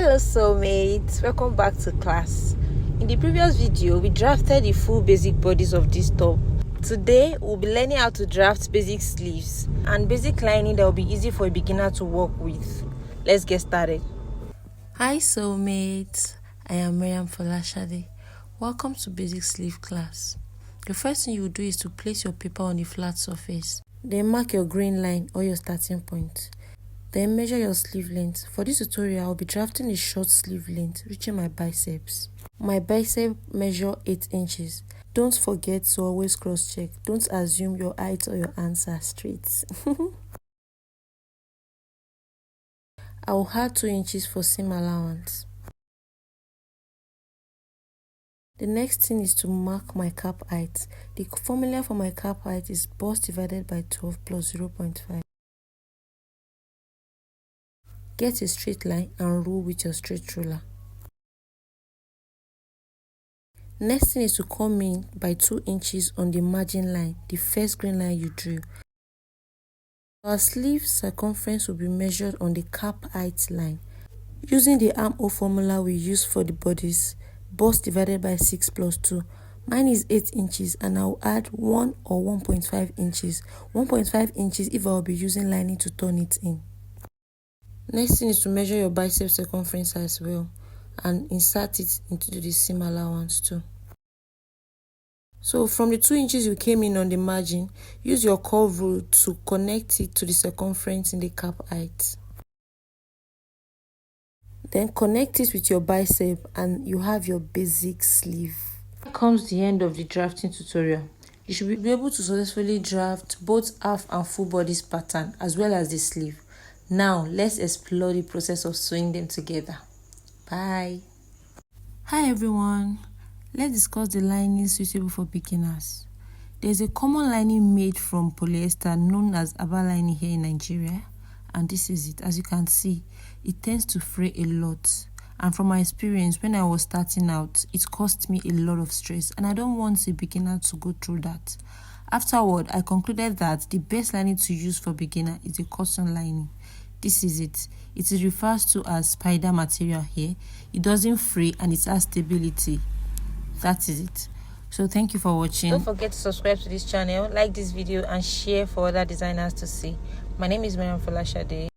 Hello soulmates, welcome back to class. In the previous video, we drafted the full basic bodies of this top. Today, we'll be learning how to draft basic sleeves and basic lining that will be easy for a beginner to work with. Let's get started. Hi soulmates, I am Miriam Folashade. Welcome to basic sleeve class. The first thing you will do is to place your paper on a flat surface. Then mark your green line or your starting point. Then measure your sleeve length. For this tutorial, I'll be drafting a short sleeve length reaching my biceps. My bicep measure 8 inches. Don't forget to always cross check. Don't assume your height or your hands are straight. I will add 2 inches for seam allowance. The next thing is to mark my cap height. The formula for my cap height is bust divided by 12 plus 0.5. Get a straight line and rule with your straight ruler. Next thing is to come in by 2 inches on the margin line, the first green line you drew. Our sleeve circumference will be measured on the cap height line. Using the armhole formula we use for the bodies, bust divided by 6 plus 2. Mine is 8 inches and I'll add 1 or 1.5 inches. 1.5 inches if I'll be using lining to turn it in. Next thing is to measure your bicep circumference as well and insert it into the seam allowance too. So from the 2 inches you came in on the margin, use your curve rule to connect it to the circumference in the cap height. Then connect it with your bicep and you have your basic sleeve. Here comes the end of the drafting tutorial. You should be able to successfully draft both half and full bodice pattern as well as the sleeve. Now, let's explore the process of sewing them together. Bye. Hi everyone. Let's discuss the lining suitable for beginners. There's a common lining made from polyester known as Aba lining here in Nigeria. And this is it. As you can see, it tends to fray a lot. And from my experience, when I was starting out, it caused me a lot of stress. And I don't want a beginner to go through that. Afterward, I concluded that the best lining to use for beginner is a cotton lining. This is it. It is referred to as spider material here. It doesn't fray and it has stability. That is it. So thank you for watching. Don't forget to subscribe to this channel, like this video and share for other designers to see. My name is Miriam Folashade.